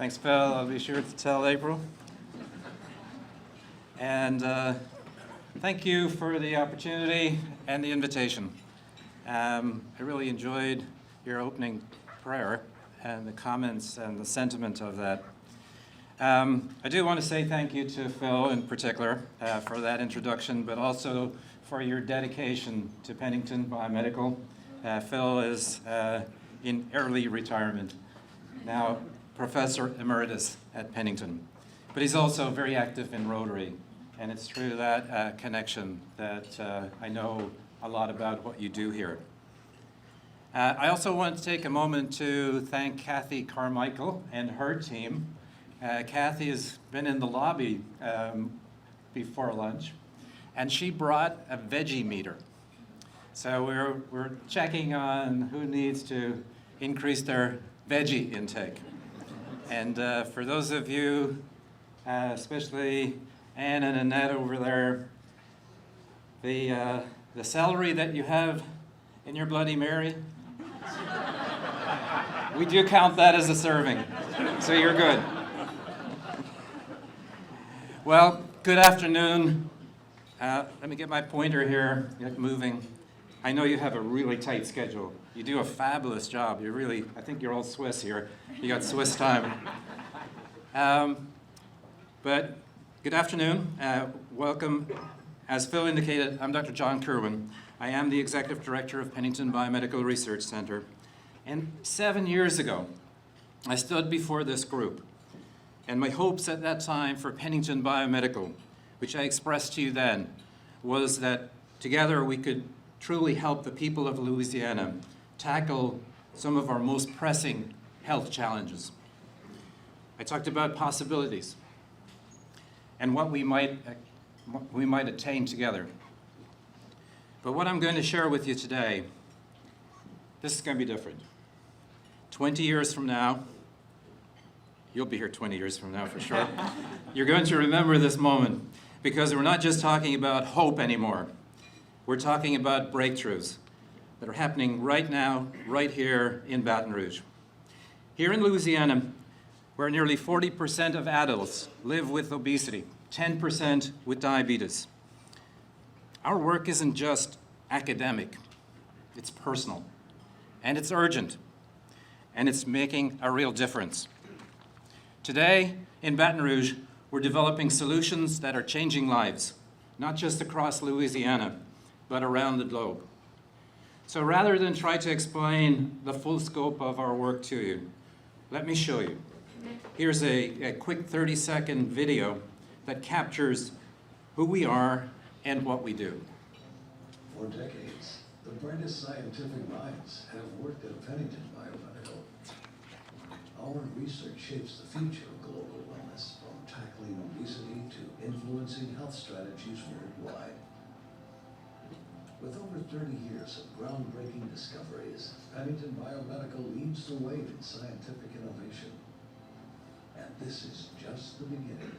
Thanks, Phil. I'll be sure to tell April. And thank you for the opportunity and the invitation. I really enjoyed your opening prayer and the comments and the sentiment of that. I do want to say thank you to Phil in particular for that introduction, but also for your dedication to Pennington Biomedical. Phil is in early retirement, now Professor Emeritus at Pennington. But he's also very active in Rotary, and it's through that connection that I know a lot about what you do here. I also want to take a moment to thank Kathy Carmichael and her team. Kathy has been in the lobby before lunch, and she brought a veggie meter. So we're checking on who needs to increase their veggie intake. And for those of you, especially Anne and Annette over there, the celery that you have in your Bloody Mary, we do count that as a serving, so you're good. Well, good afternoon. Let me get my pointer here, get moving. I know you have a really tight schedule. You do a fabulous job. You really, I think you're all Swiss here. You got Swiss time. But good afternoon. Welcome. As Phil indicated, I'm Dr. John Kirwan. I am the Executive Director of Pennington Biomedical Research Center. And 7 years ago, I stood before this group. And my hopes at that time for Pennington Biomedical, which I expressed to you then, was that together we could truly help the people of Louisiana tackle some of our most pressing health challenges. I talked about possibilities and what we might attain together. But what I'm going to share with you today, this is going to be different. 20 years from now, you'll be here 20 years from now for sure, you're going to remember this moment because we're not just talking about hope anymore. We're talking about breakthroughs that are happening right now, right here in Baton Rouge. Here in Louisiana, where nearly 40% of adults live with obesity, 10% with diabetes. Our work isn't just academic, it's personal, and it's urgent, and it's making a real difference. Today, in Baton Rouge, we're developing solutions that are changing lives, not just across Louisiana, but around the globe. So rather than try to explain the full scope of our work to you, let me show you. Here's a quick 30-second video that captures who we are and what we do. For decades, the brightest scientific minds have worked at Pennington Biomedical. Our research shapes the future of global wellness, from tackling obesity to influencing health strategies worldwide. With over 30 years of groundbreaking discoveries, Pennington Biomedical leads the way in scientific innovation. And this is just the beginning.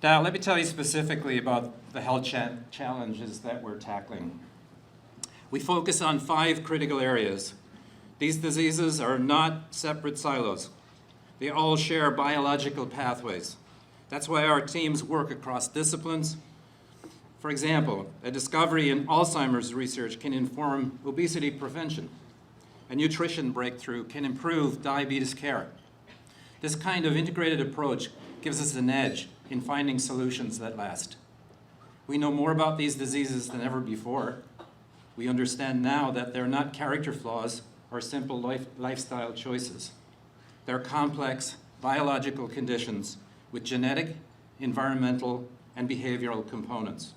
Now, let me tell you specifically about the health challenges that we're tackling. We focus on 5 critical areas. These diseases are not separate silos. They all share biological pathways. That's why our teams work across disciplines. For example, a discovery in Alzheimer's research can inform obesity prevention. A nutrition breakthrough can improve diabetes care. This kind of integrated approach gives us an edge in finding solutions that last. We know more about these diseases than ever before. We understand now that they're not character flaws or simple lifestyle choices. They're complex biological conditions with genetic, environmental, and behavioral components.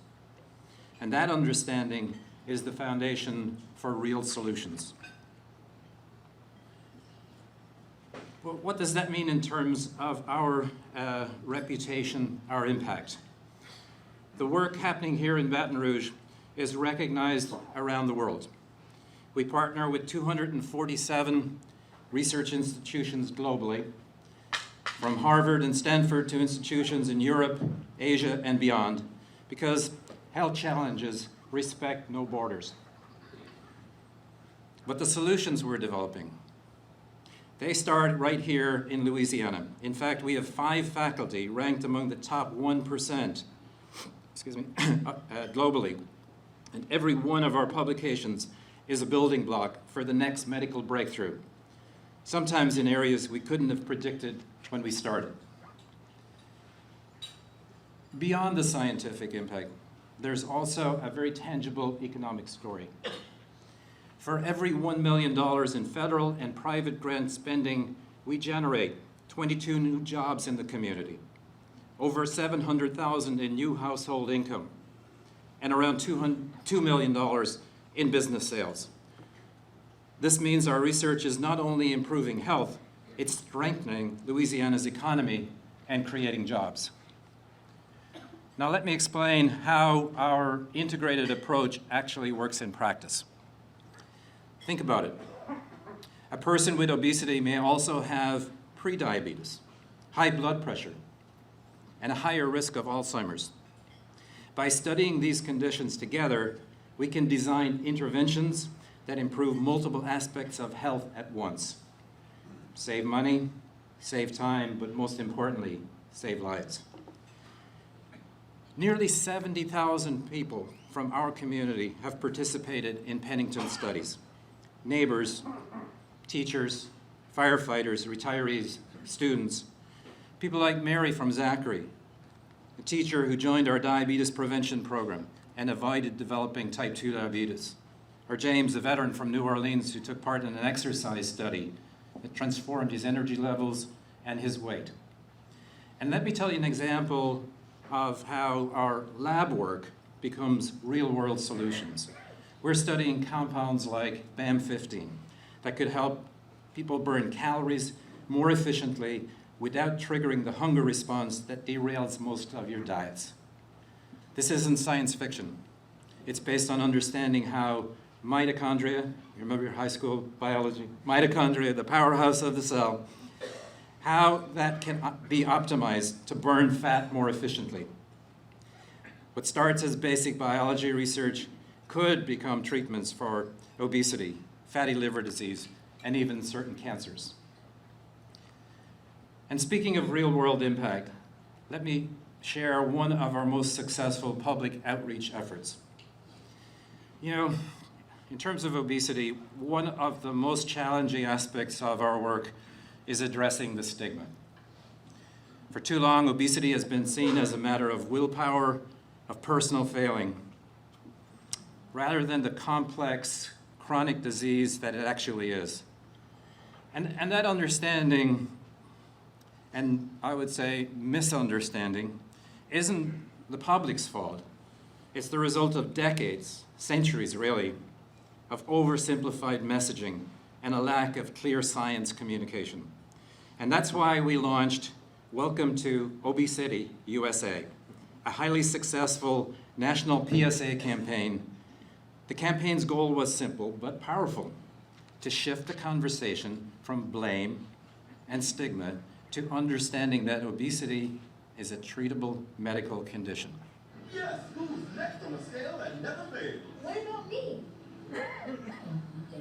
And that understanding is the foundation for real solutions. Well, what does that mean in terms of our reputation, our impact? The work happening here in Baton Rouge is recognized around the world. We partner with 247 research institutions globally, from Harvard and Stanford to institutions in Europe, Asia, and beyond, because health challenges respect no borders. But the solutions we're developing, they start right here in Louisiana. In fact, we have 5 faculty ranked among the top 1%, globally. And every one of our publications is a building block for the next medical breakthrough, sometimes in areas we couldn't have predicted when we started. Beyond the scientific impact, there's also a very tangible economic story. For every $1 million in federal and private grant spending, we generate 22 new jobs in the community, over $700,000 in new household income, and around $2 million in business sales. This means our research is not only improving health, it's strengthening Louisiana's economy and creating jobs. Now let me explain how our integrated approach actually works in practice. Think about it. A person with obesity may also have prediabetes, high blood pressure, and a higher risk of Alzheimer's. By studying these conditions together, we can design interventions that improve multiple aspects of health at once. Save money, save time, but most importantly, save lives. Nearly 70,000 people from our community have participated in Pennington studies. Neighbors, teachers, firefighters, retirees, students, people like Mary from Zachary, a teacher who joined our diabetes prevention program and avoided developing type 2 diabetes, or James, a veteran from New Orleans who took part in an exercise study that transformed his energy levels and his weight. And let me tell you an example of how our lab work becomes real-world solutions. We're studying compounds like BAM15 that could help people burn calories more efficiently without triggering the hunger response that derails most of your diets. This isn't science fiction. It's based on understanding how mitochondria, you remember your high school biology, mitochondria, the powerhouse of the cell, how that can be optimized to burn fat more efficiently. What starts as basic biology research could become treatments for obesity, fatty liver disease, and even certain cancers. And speaking of real-world impact, let me share one of our most successful public outreach efforts. You know, in terms of obesity, one of the most challenging aspects of our work is addressing the stigma. For too long, obesity has been seen as a matter of willpower, of personal failing, rather than the complex, chronic disease that it actually is. And that understanding, and I would say misunderstanding, isn't the public's fault. It's the result of decades, centuries really, of oversimplified messaging and a lack of clear science communication. And that's why we launched Welcome to Obesity USA, a highly successful national PSA campaign. The campaign's goal was simple but powerful: to shift the conversation from blame and stigma to understanding that obesity is a treatable medical condition. Yes, who's next on the scale that never fails? What about me?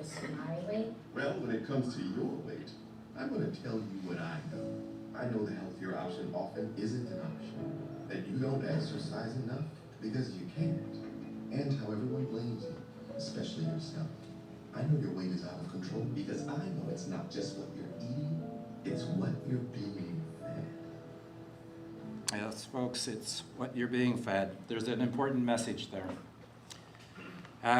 Is my weight? Well, when it comes to your weight, I'm going to tell you what I know. I know the healthier option often isn't an option. That you don't exercise enough because you can't. And how everyone blames you, especially yourself. I know your weight is out of control because I know it's not just what you're eating, it's what you're being fed. Yes, folks, it's what you're being fed. There's an important message there.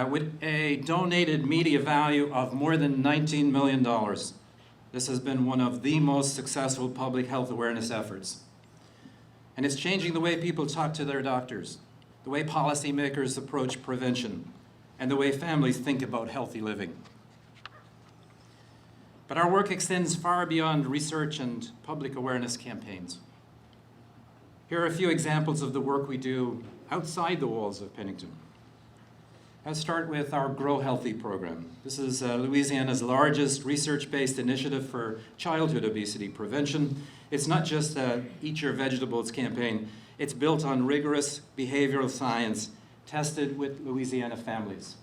With a donated media value of more than $19 million, this has been one of the most successful public health awareness efforts. And it's changing the way people talk to their doctors, the way policymakers approach prevention, and the way families think about healthy living. But our work extends far beyond research and public awareness campaigns. Here are a few examples of the work we do outside the walls of Pennington. Let's start with our Grow Healthy program. This is Louisiana's largest research-based initiative for childhood obesity prevention. It's not just a Eat Your Vegetables campaign. It's built on rigorous behavioral science tested with Louisiana families.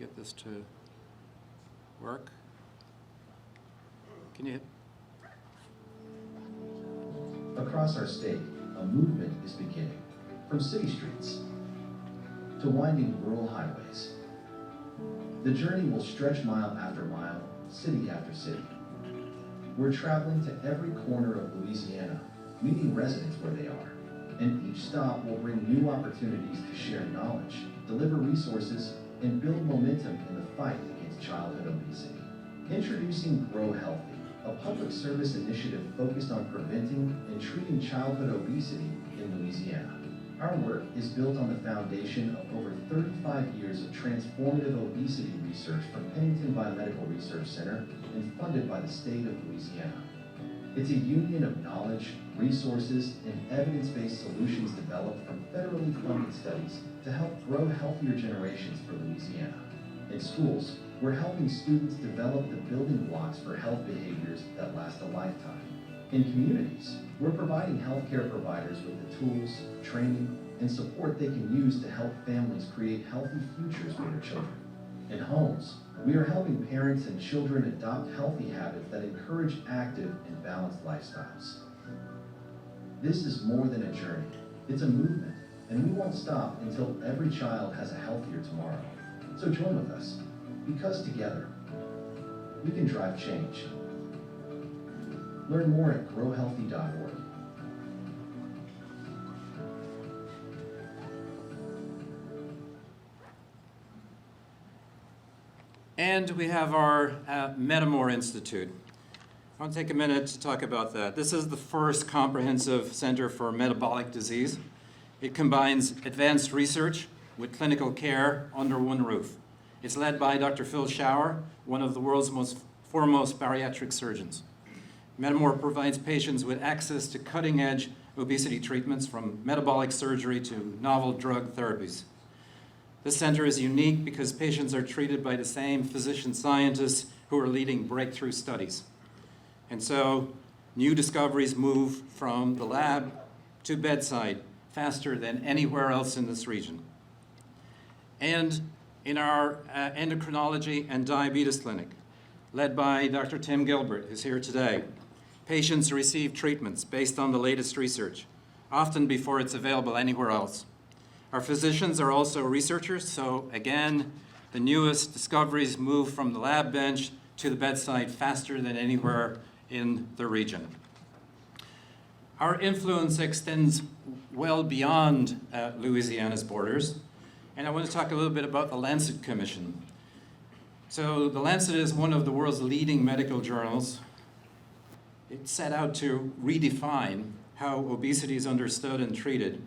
get this to work. Can you? Across our state, a movement is beginning, from city streets to winding rural highways. The journey will stretch mile after mile, city after city. We're traveling to every corner of Louisiana, meeting residents where they are, and each stop will bring new opportunities to share knowledge, deliver resources, and build momentum in the fight against childhood obesity. Introducing Grow Healthy, a public service initiative focused on preventing and treating childhood obesity in Louisiana. Our work is built on the foundation of over 35 years of transformative obesity research from Pennington Biomedical Research Center and funded by the state of Louisiana. It's a union of knowledge, resources, and evidence-based solutions developed from federally funded studies to help grow healthier generations for Louisiana. In schools, we're helping students develop the building blocks for health behaviors that last a lifetime. In communities, we're providing healthcare providers with the tools, training, and support they can use to help families create healthy futures for their children. In homes, we are helping parents and children adopt healthy habits that encourage active and balanced lifestyles. This is more than a journey. It's a movement, and we won't stop until every child has a healthier tomorrow. So join with us, because together, we can drive change. Learn more at growhealthy.org. And we have our Metamore Institute. I want to take a minute to talk about that. This is the first comprehensive center for metabolic disease. It combines advanced research with clinical care under one roof. It's led by Dr. Phil Schauer, one of the world's foremost bariatric surgeons. Metamore provides patients with access to cutting-edge obesity treatments, from metabolic surgery to novel drug therapies. This center is unique because patients are treated by the same physician scientists who are leading breakthrough studies. And so new discoveries move from the lab to bedside faster than anywhere else in this region. And in our endocrinology and diabetes clinic, led by Dr. Tim Gilbert, who's here today, patients receive treatments based on the latest research, often before it's available anywhere else. Our physicians are also researchers, so again, the newest discoveries move from the lab bench to the bedside faster than anywhere in the region. Our influence extends well beyond Louisiana's borders, and I want to talk a little bit about the Lancet Commission. So the Lancet is one of the world's leading medical journals. It set out to redefine how obesity is understood and treated.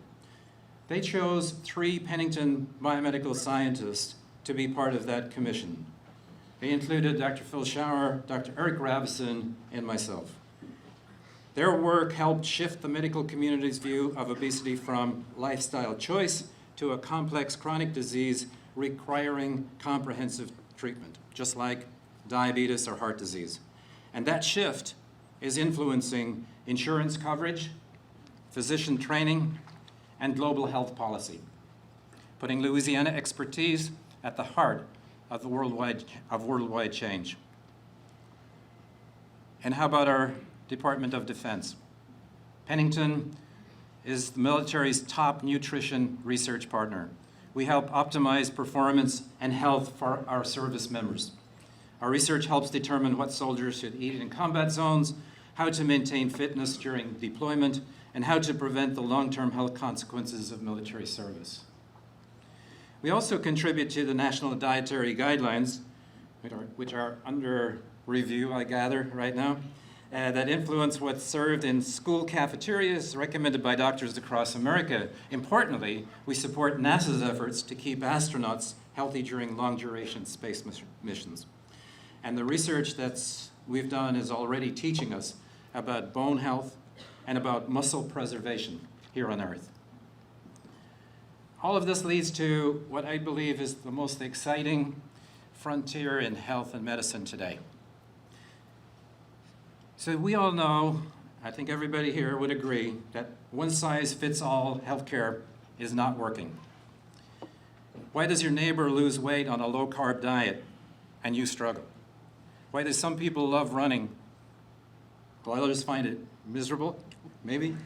They chose 3 Pennington biomedical scientists to be part of that commission. They included Dr. Phil Schauer, Dr. Eric Ravison, and myself. Their work helped shift the medical community's view of obesity from lifestyle choice to a complex chronic disease requiring comprehensive treatment, just like diabetes or heart disease. And that shift is influencing insurance coverage, physician training, and global health policy, putting Louisiana expertise at the heart of worldwide change. And how about our Department of Defense? Pennington is the military's top nutrition research partner. We help optimize performance and health for our service members. Our research helps determine what soldiers should eat in combat zones, how to maintain fitness during deployment, and how to prevent the long-term health consequences of military service. We also contribute to the National Dietary Guidelines, which are under review, I gather, right now, that influence what's served in school cafeterias recommended by doctors across America. Importantly, we support NASA's efforts to keep astronauts healthy during long-duration space missions. And the research that we've done is already teaching us about bone health and about muscle preservation here on Earth. All of this leads to what I believe is the most exciting frontier in health and medicine today. So we all know, I think everybody here would agree, that one-size-fits-all healthcare is not working. Why does your neighbor lose weight on a low-carb diet and you struggle? Why do some people love running while others find it miserable? Maybe.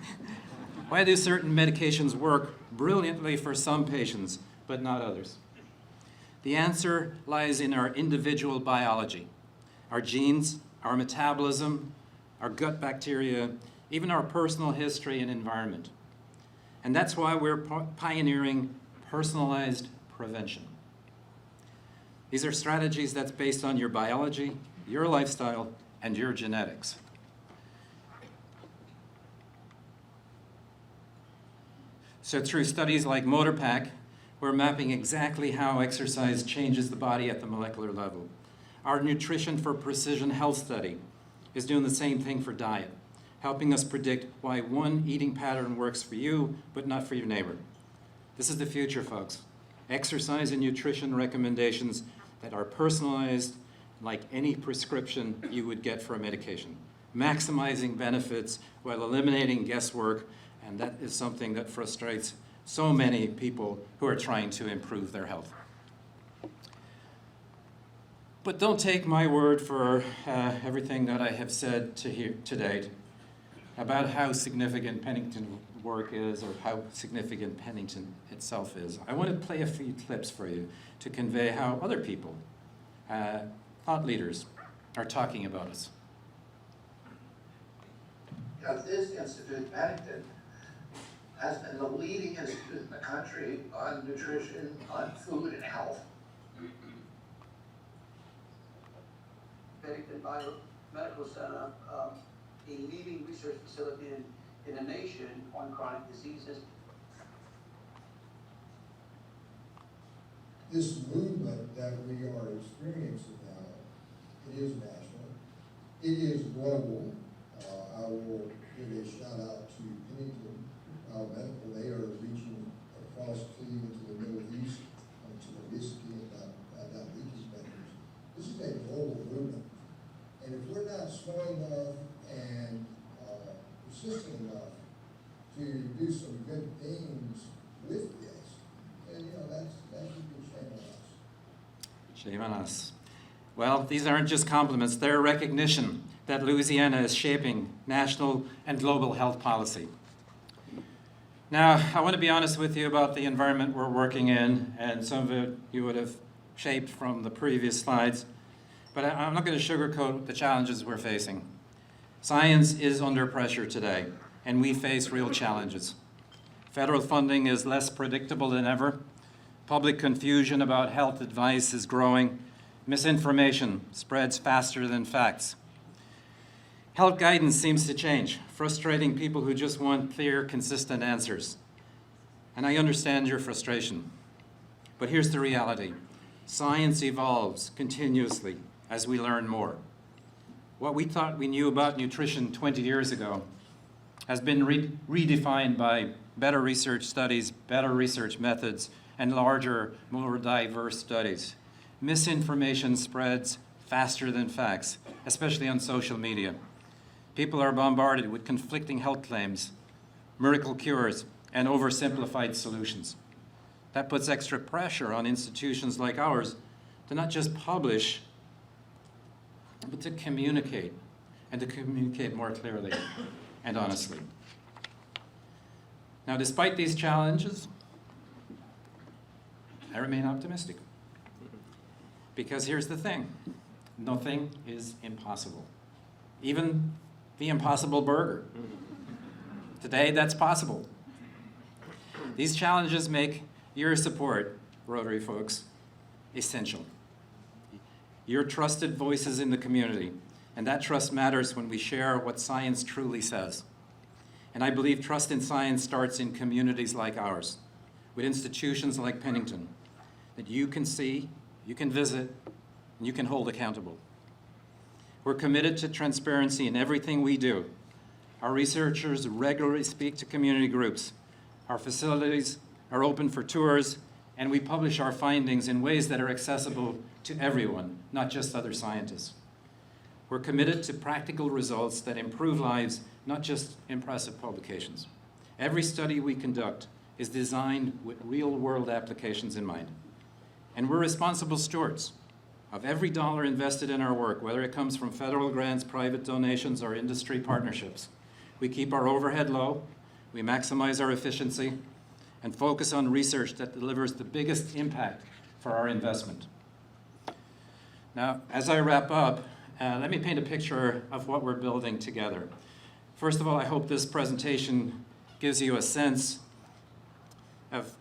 Why do certain medications work brilliantly for some patients but not others? The answer lies in our individual biology, our genes, our metabolism, our gut bacteria, even our personal history and environment. And that's why we're pioneering personalized prevention. These are strategies that's based on your biology, your lifestyle, and your genetics. So through studies like MotorPack, we're mapping exactly how exercise changes the body at the molecular level. Our Nutrition for Precision Health study is doing the same thing for diet, helping us predict why one eating pattern works for you, but not for your neighbor. This is the future, folks. Exercise and nutrition recommendations that are personalized like any prescription you would get for a medication, maximizing benefits while eliminating guesswork, and that is something that frustrates so many people who are trying to improve their health. But don't take my word for everything that I have said to date about how significant Pennington work is or how significant Pennington itself is. I want to play a few clips for you to convey how other people, thought leaders, are talking about us. This institute, Pennington, has been the leading institute in the country on nutrition, on food and health. Pennington Biomedical Center, a leading research facility in the nation on chronic diseases. This movement that we are experiencing now, it is national, it is global. I will give a shout out to Pennington Biomedical. They are reaching across into the Middle East, to the whiskey and diabetes vendors. This is a global movement. And if we're not smart enough and persistent enough to do some good things with this, then that should be a shame on us. Shame on us. Well, these aren't just compliments, they're a recognition that Louisiana is shaping national and global health policy. Now, I want to be honest with you about the environment we're working in, and some of it you would have shaped from the previous slides, but I'm not going to sugarcoat the challenges we're facing. Science is under pressure today, and we face real challenges. Federal funding is less predictable than ever. Public confusion about health advice is growing. Misinformation spreads faster than facts. Health guidance seems to change, frustrating people who just want clear, consistent answers. And I understand your frustration. But here's the reality. Science evolves continuously as we learn more. What we thought we knew about nutrition 20 years ago has been redefined by better research studies, better research methods, and larger, more diverse studies. Misinformation spreads faster than facts, especially on social media. People are bombarded with conflicting health claims, miracle cures, and oversimplified solutions. That puts extra pressure on institutions like ours to not just publish, but to communicate, and to communicate more clearly and honestly. Now, despite these challenges, I remain optimistic. Because here's the thing, nothing is impossible. Even the Impossible Burger. Today, that's possible. These challenges make your support, Rotary folks, essential. You're trusted voices in the community, and that trust matters when we share what science truly says. And I believe trust in science starts in communities like ours, with institutions like Pennington, that you can see, you can visit, and you can hold accountable. We're committed to transparency in everything we do. Our researchers regularly speak to community groups. Our facilities are open for tours, and we publish our findings in ways that are accessible to everyone, not just other scientists. We're committed to practical results that improve lives, not just impressive publications. Every study we conduct is designed with real-world applications in mind. And we're responsible stewards of every dollar invested in our work, whether it comes from federal grants, private donations, or industry partnerships. We keep our overhead low, we maximize our efficiency, and focus on research that delivers the biggest impact for our investment. Now, as I wrap up, let me paint a picture of what we're building together. First of all, I hope this presentation gives you a sense of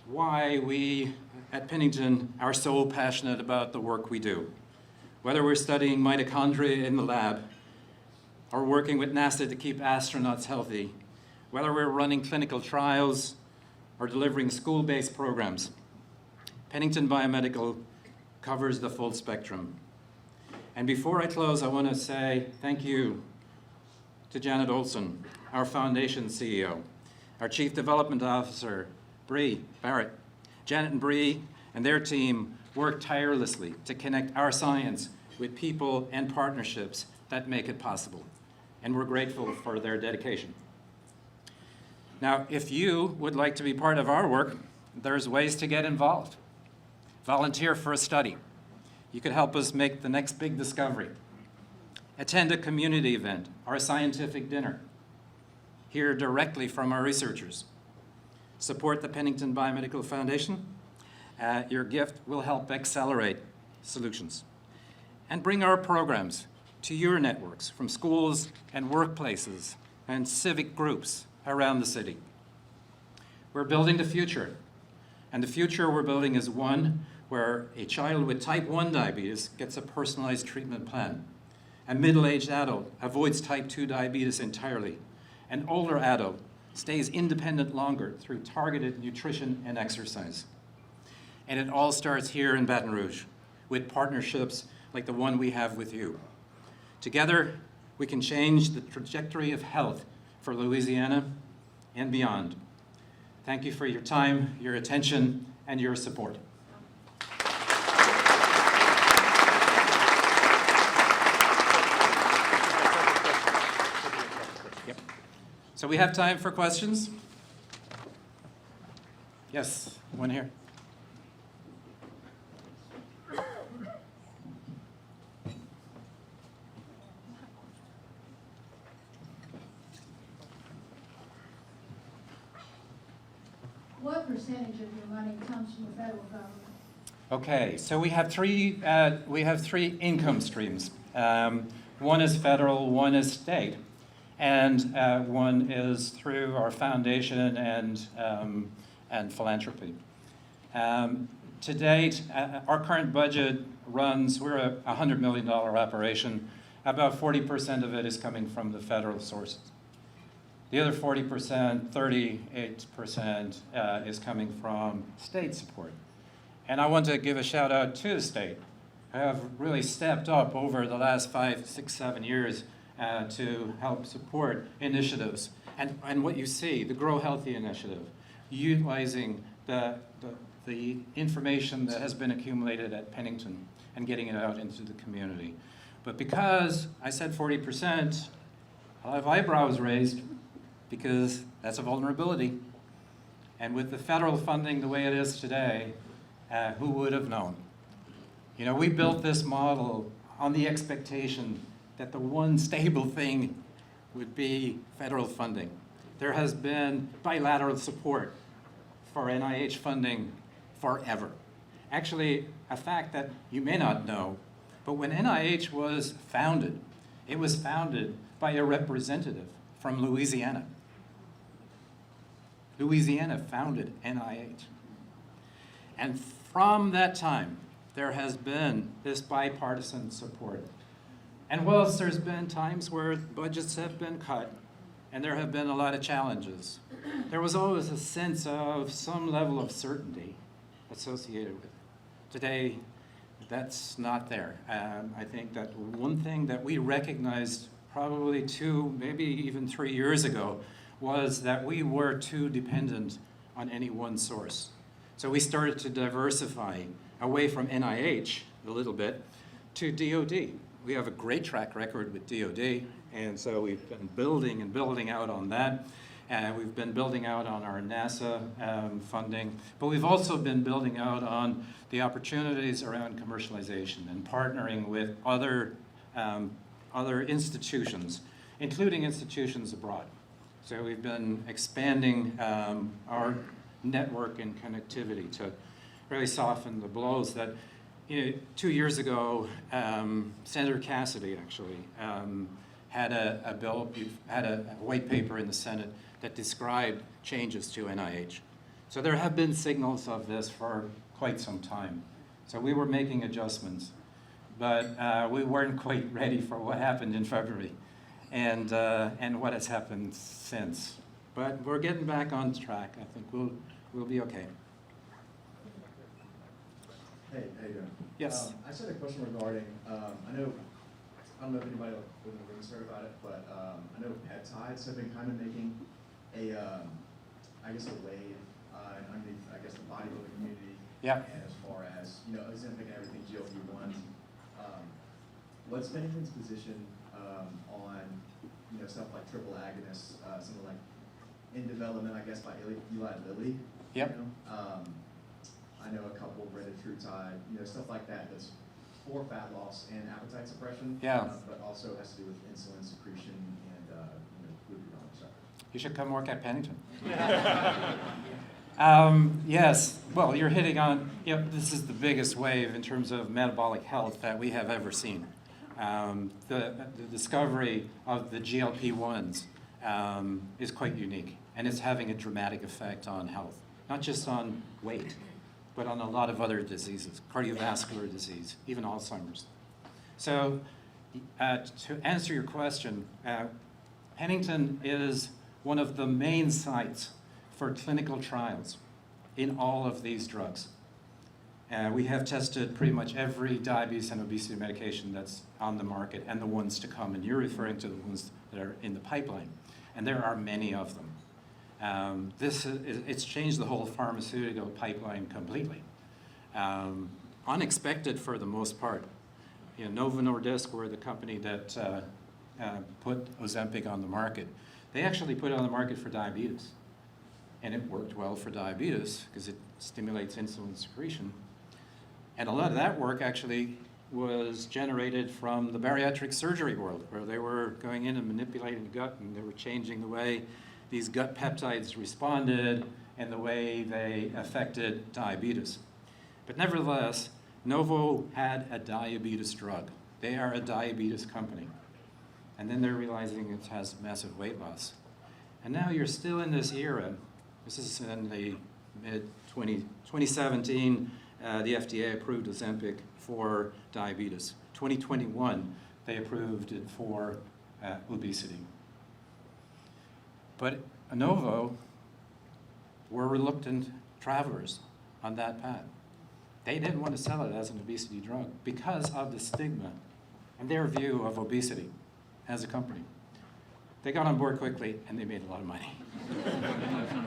why we at Pennington are so passionate about the work we do. Whether we're studying mitochondria in the lab, or working with NASA to keep astronauts healthy, whether we're running clinical trials or delivering school-based programs, Pennington Biomedical covers the full spectrum. And before I close, I want to say thank you to Janet Olson, our foundation CEO, our Chief Development Officer, Bree Barrett. Janet and Bree and their team work tirelessly to connect our science with people and partnerships that make it possible. And we're grateful for their dedication. Now, if you would like to be part of our work, there's ways to get involved. Volunteer for a study. You could help us make the next big discovery. Attend a community event or a scientific dinner. Hear directly from our researchers. Support the Pennington Biomedical Foundation. Your gift will help accelerate solutions. And bring our programs to your networks from schools and workplaces and civic groups around the city. We're building the future, and the future we're building is one where a child with type 1 diabetes gets a personalized treatment plan. A middle-aged adult avoids type 2 diabetes entirely. An older adult stays independent longer through targeted nutrition and exercise. And it all starts here in Baton Rouge with partnerships like the one we have with you. Together, we can change the trajectory of health for Louisiana and beyond. Thank you for your time, your attention, and your support. Yep. So we have time for questions. Yes, one here. What percentage of your money comes from the federal government? Okay, so we have three income streams. One is federal, one is state, and one is through our foundation and philanthropy. To date, our current budget runs, we're a $100 million operation. About 40% of it is coming from the federal sources. The other 40%, 38%, is coming from state support. And I want to give a shout out to the state, who have really stepped up over the last 5, 6, 7 years to help support initiatives. And what you see, the Grow Healthy initiative, utilizing the information that has been accumulated at Pennington and getting it out into the community. But because I said 40%, I'll have eyebrows raised, because that's a vulnerability. And with the federal funding the way it is today, who would have known? You know, we built this model on the expectation that the one stable thing would be federal funding. There has been bilateral support for NIH funding forever. Actually, a fact that you may not know, but when NIH was founded, it was founded by a representative from Louisiana. Louisiana founded NIH. And from that time, there has been this bipartisan support. And whilst there's been times where budgets have been cut, and there have been a lot of challenges, there was always a sense of some level of certainty associated with it. Today, that's not there. I think that one thing that we recognized probably 2, maybe even 3 years ago, was that we were too dependent on any one source. So we started to diversify away from NIH a little bit to DoD. We have a great track record with DoD, and so we've been building and building out on that. We've been building out on our NASA funding, but we've also been building out on the opportunities around commercialization and partnering with other institutions, including institutions abroad. So we've been expanding our network and connectivity to really soften the blows that, 2 years ago, Senator Cassidy actually had a bill, had a white paper in the Senate that described changes to NIH. So there have been signals of this for quite some time. So we were making adjustments, but we weren't quite ready for what happened in February and what has happened since. But we're getting back on track. I think we'll be okay. Hey, how you doing? Yes. I just had a question regarding, I don't know if anybody in the room's heard about it, but I know peptides have been kind of making a wave underneath, the bodybuilding community. Yeah. And as far as, Ozempic and everything, GLP-1s, what's Pennington's position on, stuff like triple agonists, something like in development, by Eli Lilly? Yep. I know a couple, retatrutide, stuff like that that's for fat loss and appetite suppression. Yeah. But also has to do with insulin secretion and glucagon, etc. You should come work at Pennington. Yes, well, you're hitting on, this is the biggest wave in terms of metabolic health that we have ever seen. The discovery of the GLP-1s is quite unique, and it's having a dramatic effect on health, not just on weight, but on a lot of other diseases, cardiovascular disease, even Alzheimer's. So to answer your question, Pennington is one of the main sites for clinical trials in all of these drugs. We have tested pretty much every diabetes and obesity medication that's on the market and the ones to come, and you're referring to the ones that are in the pipeline, and there are many of them. It's changed the whole pharmaceutical pipeline completely. Unexpected for the most part. Novo Nordisk were the company that put Ozempic on the market. They actually put it on the market for diabetes. And it worked well for diabetes because it stimulates insulin secretion. And a lot of that work actually was generated from the bariatric surgery world, where they were going in and manipulating the gut, and they were changing the way these gut peptides responded and the way they affected diabetes. But nevertheless, Novo had a diabetes drug. They are a diabetes company. And then they're realizing it has massive weight loss. And now you're still in this era. This is in the mid-2017, the FDA approved Ozempic for diabetes. 2021, they approved it for obesity. But Novo were reluctant travelers on that path. They didn't want to sell it as an obesity drug because of the stigma and their view of obesity as a company. They got on board quickly and they made a lot of money.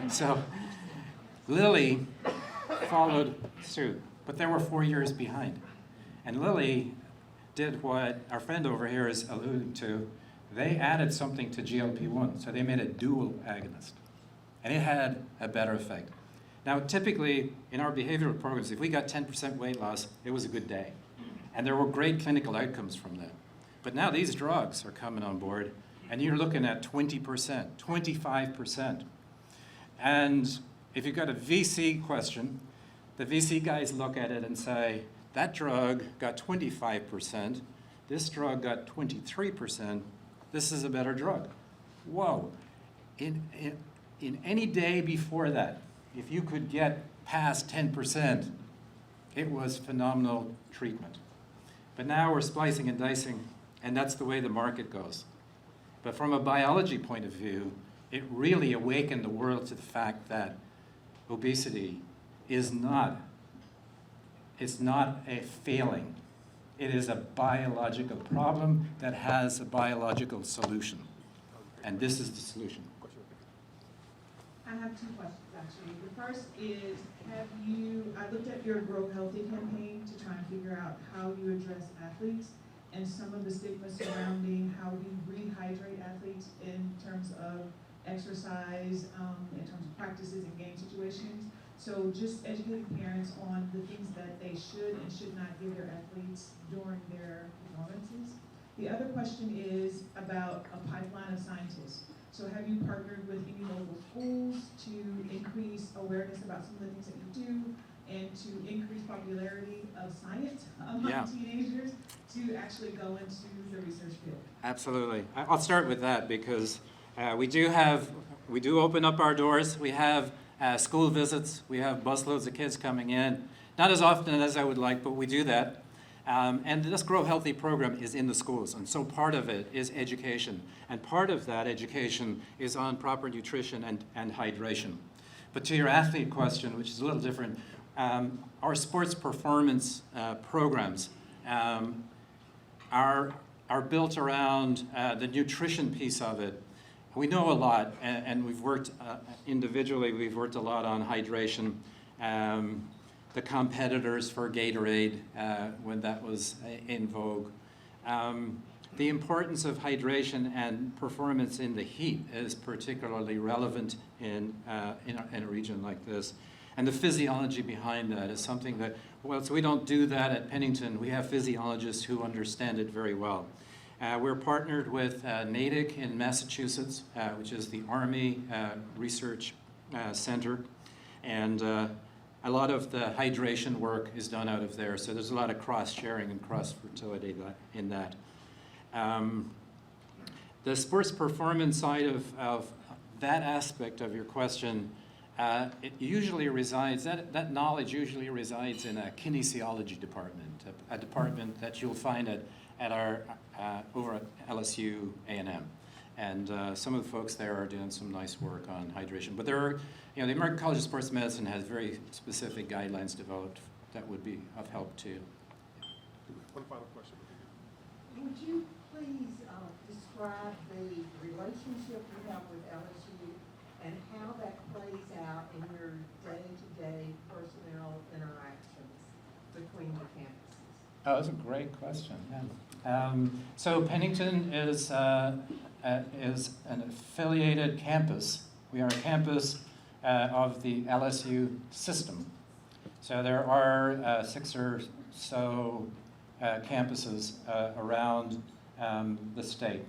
So Lilly followed suit, but they were 4 years behind. And Lilly did what our friend over here is alluding to. They added something to GLP-1, so they made a dual agonist. And it had a better effect. Now, typically, in our behavioral programs, if we got 10% weight loss, it was a good day. And there were great clinical outcomes from that. But now these drugs are coming on board, and you're looking at 20%, 25%. And if you've got a VC question, the VC guys look at it and say, that drug got 25%, this drug got 23%, this is a better drug. Whoa. In any day before that, if you could get past 10%, it was phenomenal treatment. But now we're splicing and dicing, and that's the way the market goes. But from a biology point of view, it really awakened the world to the fact that obesity is not a failing. It is a biological problem that has a biological solution. And this is the solution. I have two questions, actually. The first is, I looked at your Grow Healthy campaign to try and figure out how you address athletes and some of the stigma surrounding how we rehydrate athletes in terms of exercise, in terms of practices and game situations. So just educating parents on the things that they should and should not give their athletes during their performances. The other question is about a pipeline of scientists. So have you partnered with any local schools to increase awareness about some of the things that you do and to increase popularity of science among teenagers to actually go into the research field? Absolutely. I'll start with that because we do open up our doors. We have school visits. We have busloads of kids coming in. Not as often as I would like, but we do that. And this Grow Healthy program is in the schools, and so part of it is education. And part of that education is on proper nutrition and hydration. But to your athlete question, which is a little different, our sports performance programs are built around the nutrition piece of it. We know a lot, and we've worked individually, we've worked a lot on hydration. The competitors for Gatorade when that was in vogue. The importance of hydration and performance in the heat is particularly relevant in a region like this. And the physiology behind that is something that, well, so we don't do that at Pennington. We have physiologists who understand it very well. We're partnered with NATIC in Massachusetts, which is the Army Research Center. And a lot of the hydration work is done out of there, so there's a lot of cross-sharing and cross-fertility in that. The sports performance side of that aspect of your question, it usually resides, that knowledge usually resides in a kinesiology department, a department that you'll find at our, over at LSU A&M. And some of the folks there are doing some nice work on hydration. But there are, the American College of Sports Medicine has very specific guidelines developed that would be of help too. One final question. Would you please describe the relationship you have with LSU and how that plays out in your day-to-day personnel interactions between the campuses? Oh, that's a great question. Yeah. So Pennington is an affiliated campus. We are a campus of the LSU system. So there are 6 or so campuses around the state.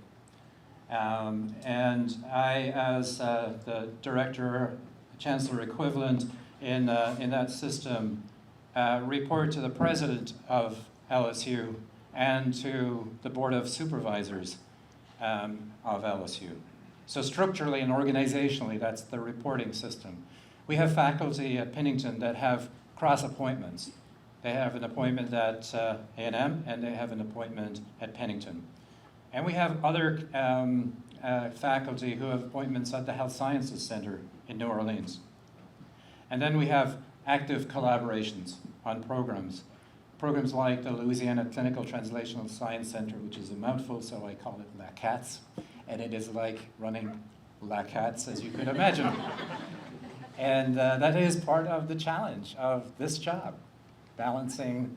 And I, as the director, chancellor equivalent in that system, report to the president of LSU and to the board of supervisors of LSU. So structurally and organizationally, that's the reporting system. We have faculty at Pennington that have cross appointments. They have an appointment at A&M and they have an appointment at Pennington. And we have other faculty who have appointments at the Health Sciences Center in New Orleans. And then we have active collaborations on programs. Programs like the Louisiana Clinical Translational Science Center, which is a mouthful, so I call it LACATS. And it is like running LACATS, as you could imagine. And that is part of the challenge of this job, balancing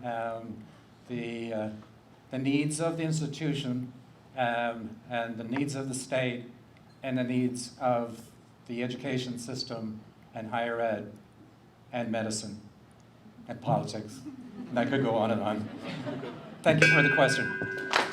the needs of the institution and the needs of the state and the needs of the education system and higher ed and medicine and politics. And I could go on and on. Thank you for the question.